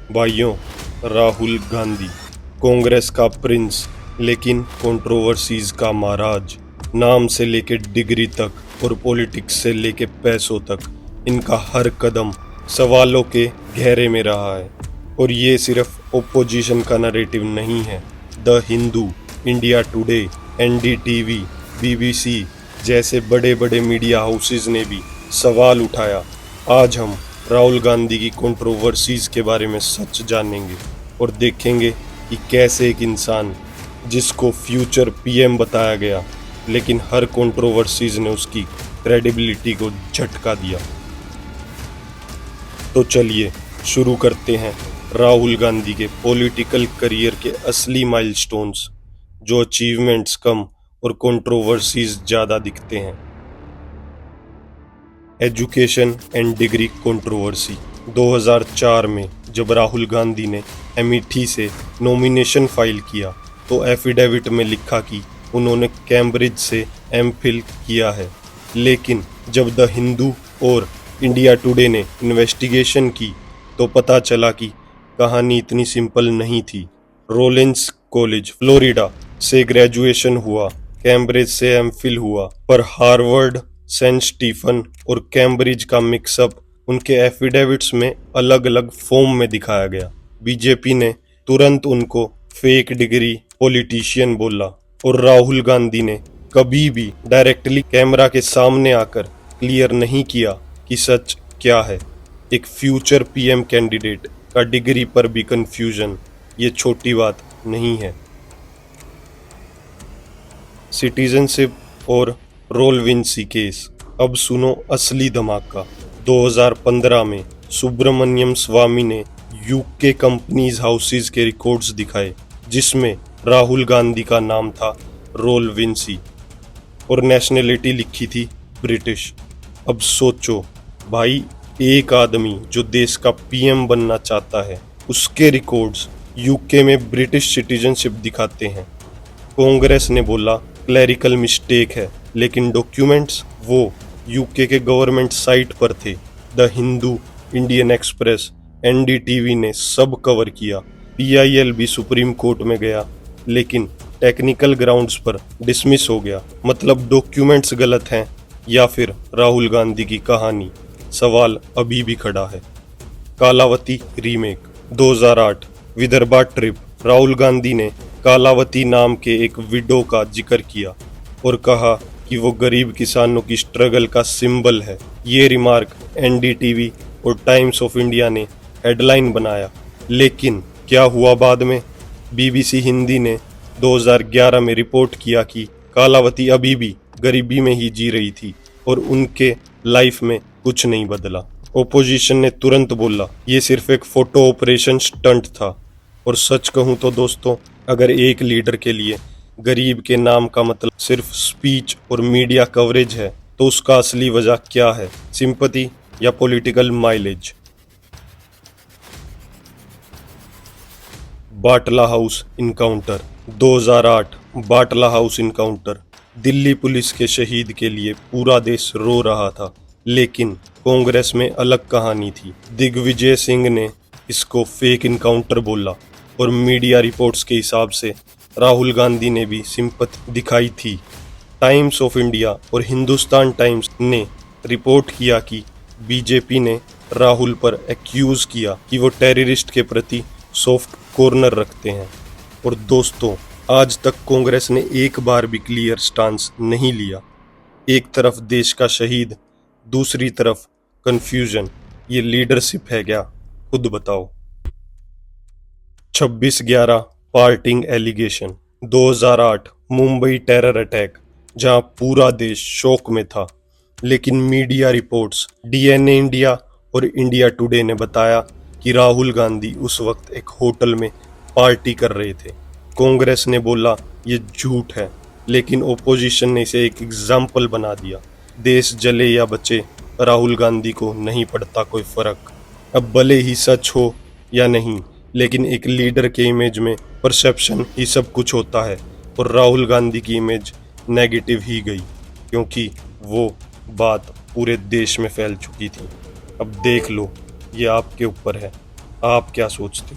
भाइयों, राहुल गांधी कांग्रेस का प्रिंस लेकिन कंट्रोवर्सीज का महाराज। नाम से लेके डिग्री तक और पॉलिटिक्स से लेके पैसों तक इनका हर कदम सवालों के घेरे में रहा है। और ये सिर्फ ओपोजिशन का नैरेटिव नहीं है। The Hindu, India today, NDTV, BBC जैसे बड़े बड़े मीडिया हाउसेज ने भी सवाल उठाया। आज हम राहुल गांधी की कंट्रोवर्सीज के बारे में सच जानेंगे और देखेंगे कि कैसे एक इंसान जिसको फ्यूचर पीएम बताया गया, लेकिन हर कंट्रोवर्सीज ने उसकी क्रेडिबिलिटी को झटका दिया। तो चलिए शुरू करते हैं राहुल गांधी के पॉलिटिकल करियर के असली माइलस्टोन्स, जो अचीवमेंट्स कम और कंट्रोवर्सीज ज़्यादा दिखते हैं। Education and degree controversy. 2004 में जब राहुल गांधी ने अमेठी से नॉमिनेशन फाइल किया तो एफिडेविट में लिखा कि उन्होंने कैम्ब्रिज से एमफिल किया है। लेकिन जब द हिंदू और इंडिया टुडे ने इन्वेस्टिगेशन की तो पता चला कि कहानी इतनी सिंपल नहीं थी। रोलिंस कॉलेज फ्लोरिडा से ग्रेजुएशन हुआ, कैम्ब्रिज से एमफिल हुआ, पर हार्वर्ड, सेंट स्टीफन और कैम्ब्रिज का मिक्सअप उनके एफिडेविट्स में अलग अलग फॉर्म में दिखाया गया। बीजेपी ने तुरंत उनको फेक डिग्री पॉलिटिशियन बोला और राहुल गांधी ने कभी भी डायरेक्टली कैमरा के सामने आकर क्लियर नहीं किया कि सच क्या है। एक फ्यूचर पीएम कैंडिडेट का डिग्री पर भी कंफ्यूजन ये छोटी बात नहीं है। सिटीजनशिप और रोलविंसी केस। अब सुनो असली धमाका। 2015 में सुब्रमण्यम स्वामी ने यूके कंपनीज हाउसेज के रिकॉर्ड्स दिखाए जिसमें राहुल गांधी का नाम था रोलविंसी और नेशनलिटी लिखी थी ब्रिटिश। अब सोचो भाई, एक आदमी जो देश का पीएम बनना चाहता है उसके रिकॉर्ड्स यूके में ब्रिटिश सिटीजनशिप दिखाते हैं। कांग्रेस ने बोला क्लैरिकल मिस्टेक है, लेकिन डॉक्यूमेंट्स वो यूके के गवर्नमेंट साइट पर थे। The Hindu, Indian express, NDTV ने सब कवर किया। पीआईएल भी सुप्रीम कोर्ट में गया, लेकिन टेक्निकल ग्राउंड्स पर डिसमिस हो गया। मतलब डॉक्यूमेंट्स गलत हैं या फिर राहुल गांधी की कहानी? सवाल अभी भी खड़ा है। कालावती रीमेक। 2008 विदर्भा ट्रिप। राहुल गांधी ने कालावती नाम के एक विडो का जिक्र किया और कहा कि वो गरीब किसानों की स्ट्रगल का सिंबल है। ये रिमार्क एनडीटीवी और टाइम्स ऑफ इंडिया ने हेडलाइन बनाया। लेकिन क्या हुआ बाद में? बीबीसी हिंदी ने 2011 में रिपोर्ट किया कि कालावती अभी भी गरीबी में ही जी रही थी और उनके लाइफ में कुछ नहीं बदला। ओपोजिशन ने तुरंत बोला ये सिर्फ एक फोटो ऑपरेशन स्टंट था। और सच कहूँ तो दोस्तों, अगर एक लीडर के लिए गरीब के नाम का मतलब सिर्फ स्पीच और मीडिया कवरेज है तो उसका असली वजह क्या है? सिंपैथी या पॉलिटिकल माइलेज? बाटला हाउस इनकाउंटर। 2008 बाटला हाउस इनकाउंटर। दिल्ली पुलिस के शहीद के लिए पूरा देश रो रहा था, लेकिन कांग्रेस में अलग कहानी थी। दिग्विजय सिंह ने इसको फेक इनकाउंटर बोला और मीडिया रिपोर्ट्स के हिसाब से राहुल गांधी ने भी सिंपैथी दिखाई थी। टाइम्स ऑफ इंडिया और हिंदुस्तान टाइम्स ने रिपोर्ट किया कि बीजेपी ने राहुल पर एक्यूज किया कि वो टेररिस्ट के प्रति सॉफ्ट कॉर्नर रखते हैं। और दोस्तों, आज तक कांग्रेस ने एक बार भी क्लियर स्टांस नहीं लिया। एक तरफ देश का शहीद, दूसरी तरफ कंफ्यूजन। ये लीडरशिप है क्या? खुद बताओ। 26/11 parting allegation. 2008 Mumbai terror attack, जहां पूरा देश शोक में था, लेकिन मीडिया रिपोर्ट्स डीएनए इंडिया और इंडिया टुडे ने बताया कि राहुल गांधी उस वक्त एक होटल में पार्टी कर रहे थे। कांग्रेस ने बोला ये झूठ है, लेकिन ओपोजिशन ने इसे एक एग्जाम्पल बना दिया। देश जले या बचे, राहुल गांधी को नहीं पड़ता कोई फर्क। अब भले ही सच हो या नहीं, लेकिन एक लीडर के इमेज में परसेप्शन ही सब कुछ होता है और राहुल गांधी की इमेज नेगेटिव ही गई, क्योंकि वो बात पूरे देश में फैल चुकी थी। अब देख लो, ये आपके ऊपर है। आप क्या सोचते?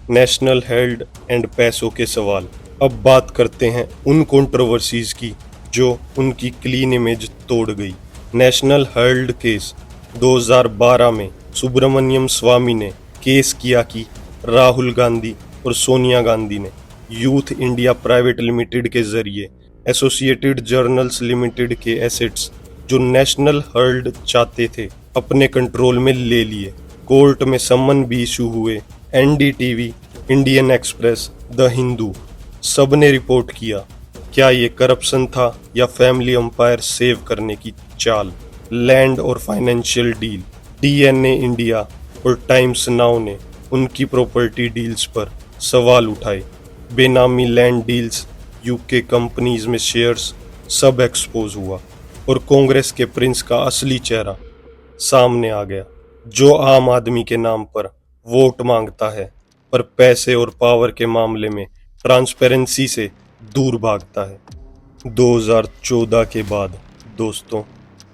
नेशनल हेल्थ एंड पैसों के सवाल। अब बात करते हैं उन कंट्रोवर्सीज की जो उनकी क्लीन इमेज तोड़ गई। नेशनल हेल्थ केस 2012 में सुब्रमण्यम स्वामी ने केस किया कि राहुल गांधी और सोनिया गांधी ने यूथ इंडिया प्राइवेट लिमिटेड के जरिए एसोसिएटेड जर्नल्स लिमिटेड के एसेट्स जो नेशनल हेल्थ चाहते थे अपने कंट्रोल में ले लिए। कोर्ट में सम्मन भी इशू हुए। NDTV, Indian express, the Hindu सब ने रिपोर्ट किया। क्या ये करप्शन था या फैमिली एम्पायर सेव करने की चाल? लैंड और फाइनेंशियल डील। डीएनए इंडिया और टाइम्स नाउ ने उनकी प्रॉपर्टी डील्स पर सवाल उठाए। बेनामी लैंड डील्स, यूके कंपनीज में शेयर्स, सब एक्सपोज हुआ और कांग्रेस के प्रिंस का असली चेहरा सामने आ गया, जो आम आदमी के नाम पर वोट मांगता है पर पैसे और पावर के मामले में ट्रांसपेरेंसी से दूर भागता है। 2014 के बाद दोस्तों,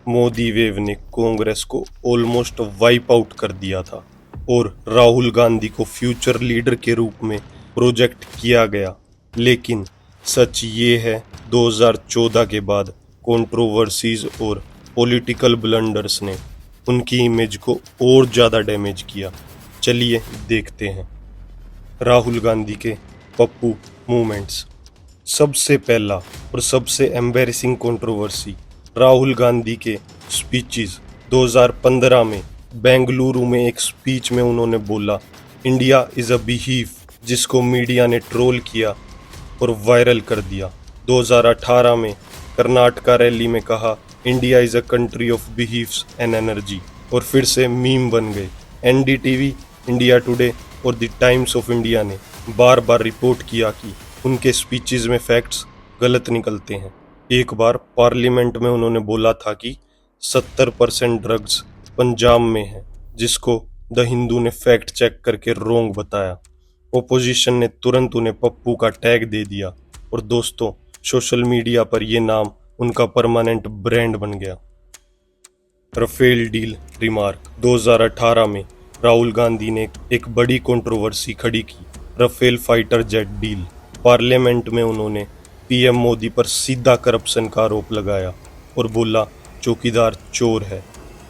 मोदी वेव ने कांग्रेस को ऑलमोस्ट वाइप आउट कर दिया था और राहुल गांधी को फ्यूचर लीडर के रूप में प्रोजेक्ट किया गया। लेकिन सच ये है 2014 के बाद कंट्रोवर्सीज और पॉलिटिकल ब्लंडर्स ने उनकी इमेज को और ज़्यादा डैमेज किया। चलिए देखते हैं राहुल गांधी के पप्पू मूवमेंट्स। सबसे पहला और सबसे एम्बैरेसिंग कंट्रोवर्सी राहुल गांधी के स्पीचेस। 2015 में बेंगलुरु में एक स्पीच में उन्होंने बोला इंडिया इज़ अ बिहीफ, जिसको मीडिया ने ट्रोल किया और वायरल कर दिया। 2018 में कर्नाटका रैली में कहा India is a country of beliefs and energy और फिर से मीम बन गए। एनडीटीवी, इंडिया टुडे और द टाइम्स ऑफ इंडिया ने बार बार रिपोर्ट किया कि उनके स्पीचेस में फैक्ट्स गलत निकलते हैं। एक बार पार्लियामेंट में उन्होंने बोला था कि 70% ड्रग्स पंजाब में है, जिसको द हिंदू ने फैक्ट चेक करके रोंग बताया। ओपोजिशन ने तुरंत उन्हें पप्पू का टैग दे दिया और दोस्तों, सोशल मीडिया पर यह नाम उनका परमानेंट ब्रांड बन गया। Rafale deal remark. 2018 में राहुल गांधी ने एक बड़ी कंट्रोवर्सी खड़ी की, Rafale fighter jet deal. Parliament में उन्होंने पीएम मोदी पर सीधा करप्शन का आरोप लगाया और बोला चौकीदार चोर है।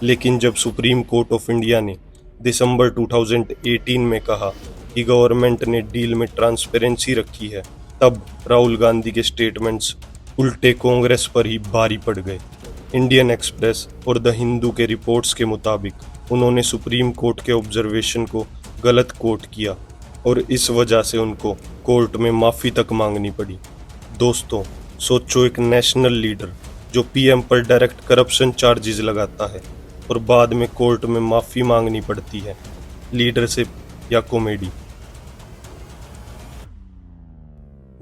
लेकिन जब सुप्रीम कोर्ट ऑफ इंडिया ने दिसंबर 2018 में कहा कि गवर्नमेंट ने डील में ट्रांसपेरेंसी रखी है, तब राहुल गांधी के स्टेटमेंट्स उल्टे कांग्रेस पर ही भारी पड़ गए। इंडियन एक्सप्रेस और द हिंदू के रिपोर्ट्स के मुताबिक उन्होंने सुप्रीम कोर्ट के ऑब्जर्वेशन को गलत कोट किया और इस वजह से उनको कोर्ट में माफ़ी तक मांगनी पड़ी। दोस्तों, सोचो, एक नेशनल लीडर जो पीएम पर डायरेक्ट करप्शन चार्जेस लगाता है और बाद में कोर्ट में माफ़ी मांगनी पड़ती है। लीडरशिप या comedy?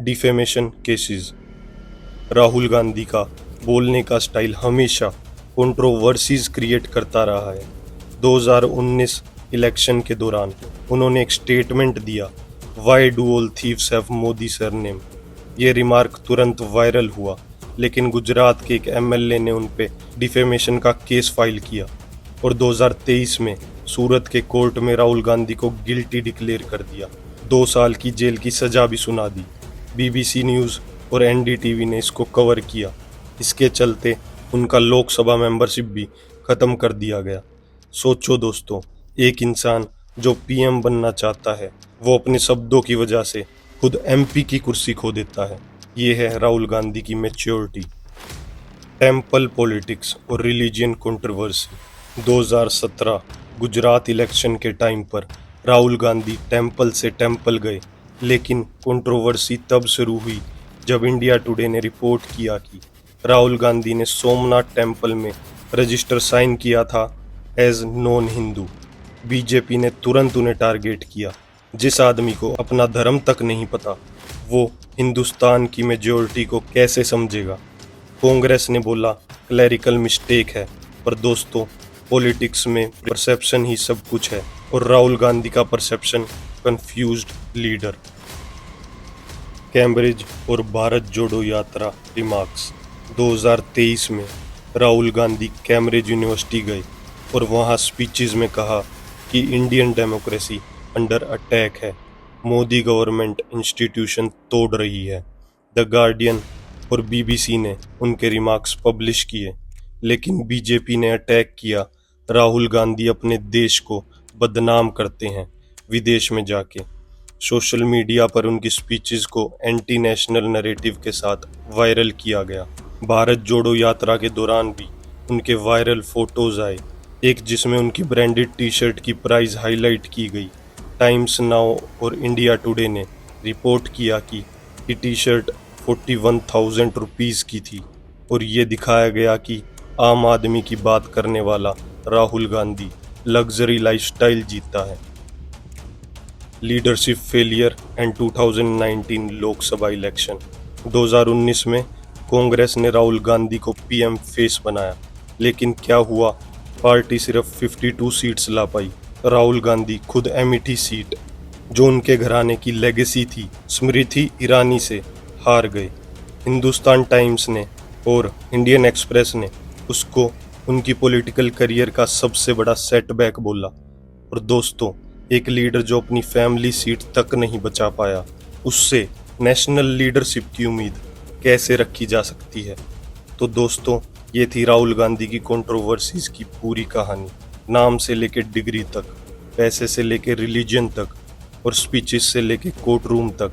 Defamation cases. Rahul Gandhi का बोलने का स्टाइल हमेशा कंट्रोवर्सीज क्रिएट करता रहा है। 2019 इलेक्शन के दौरान उन्होंने एक स्टेटमेंट दिया, why do all thieves have Modi surname. ये रिमार्क तुरंत वायरल हुआ, लेकिन गुजरात के एक एमएलए ने उन पे डिफेमेशन का केस फाइल किया और 2023 में सूरत के कोर्ट में राहुल गांधी को गिल्टी डिक्लेयर कर दिया। 2 साल की जेल की सजा भी सुना दी। बीबीसी न्यूज़ और एनडीटीवी ने इसको कवर किया। इसके चलते उनका लोकसभा मेंबरशिप भी ख़त्म कर दिया गया। सोचो दोस्तों, एक इंसान जो पीएम बनना चाहता है, वो अपने शब्दों की वजह से खुद एमपी की कुर्सी खो देता है। ये है राहुल गांधी की मैच्योरिटी। टेम्पल पॉलिटिक्स और रिलीजियन कंट्रोवर्सी। 2017 गुजरात इलेक्शन के टाइम पर राहुल गांधी टेम्पल से टेम्पल गए, लेकिन कंट्रोवर्सी तब शुरू हुई जब इंडिया टुडे ने रिपोर्ट किया कि राहुल गांधी ने सोमनाथ टेम्पल में रजिस्टर साइन किया था एज नॉन हिंदू। बीजेपी ने तुरंत उन्हें टारगेट किया। जिस आदमी को अपना धर्म तक नहीं पता, वो हिंदुस्तान की मेजॉरिटी को कैसे समझेगा। कांग्रेस ने बोला क्लैरिकल मिस्टेक है, पर दोस्तों, पॉलिटिक्स में परसेप्शन ही सब कुछ है और राहुल गांधी का परसेप्शन कंफ्यूज्ड लीडर। कैम्ब्रिज और भारत जोड़ो यात्रा रिमार्क्स। 2023 में राहुल गांधी कैम्ब्रिज यूनिवर्सिटी गए और वहाँ स्पीचेस में कहा कि इंडियन डेमोक्रेसी अंडर अटैक है, मोदी गवर्नमेंट इंस्टीट्यूशन तोड़ रही है। द गार्डियन और बीबीसी ने उनके रिमार्क्स पब्लिश किए, लेकिन बीजेपी ने अटैक किया। राहुल गांधी अपने देश को बदनाम करते हैं विदेश में जाके। सोशल मीडिया पर उनकी स्पीचेस को एंटी नेशनल नैरेटिव के साथ वायरल किया गया। भारत जोड़ो यात्रा के दौरान भी उनके वायरल फोटोज आए, एक जिसमें उनकी ब्रांडेड टी शर्ट की प्राइस हाईलाइट की गई। टाइम्स नाउ और इंडिया टुडे ने रिपोर्ट किया कि ये टी शर्ट 41,000 रुपीज़ की थी और ये दिखाया गया कि आम आदमी की बात करने वाला राहुल गांधी लग्जरी लाइफस्टाइल जीता है। Leadership failure and 2019 Lok Sabha election. 2019 में कांग्रेस ने राहुल गांधी को पीएम फेस बनाया, लेकिन क्या हुआ? पार्टी सिर्फ 52 सीट्स ला पाई। राहुल गांधी खुद अमेठी सीट, जो उनके घराने की लेगेसी थी, स्मृति ईरानी से हार गए। हिंदुस्तान टाइम्स ने और इंडियन एक्सप्रेस ने उसको उनकी पॉलिटिकल करियर का सबसे बड़ा सेटबैक बोला। और दोस्तों, एक लीडर जो अपनी फैमिली सीट तक नहीं बचा पाया, उससे नेशनल लीडरशिप की उम्मीद कैसे रखी जा सकती है? तो दोस्तों, ये थी राहुल गांधी की कंट्रोवर्सीज की पूरी कहानी। नाम से लेके डिग्री तक, पैसे से लेके रिलीजन तक और स्पीचेस से लेके कोर्ट रूम तक,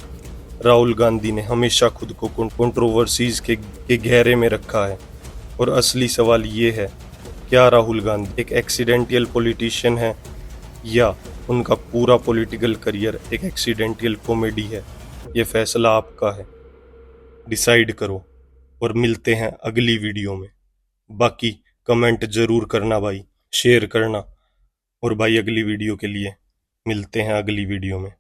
राहुल गांधी ने हमेशा खुद को कंट्रोवर्सीज के घेरे में रखा है। और असली सवाल ये है, क्या राहुल गांधी एक एक्सीडेंटल पॉलिटिशियन है या उनका पूरा पॉलिटिकल करियर एक एक्सीडेंटल कॉमेडी है? ये फैसला आपका है, डिसाइड करो। और मिलते हैं अगली वीडियो में। बाकी कमेंट जरूर करना भाई, शेयर करना। और भाई अगली वीडियो के लिए मिलते हैं अगली वीडियो में।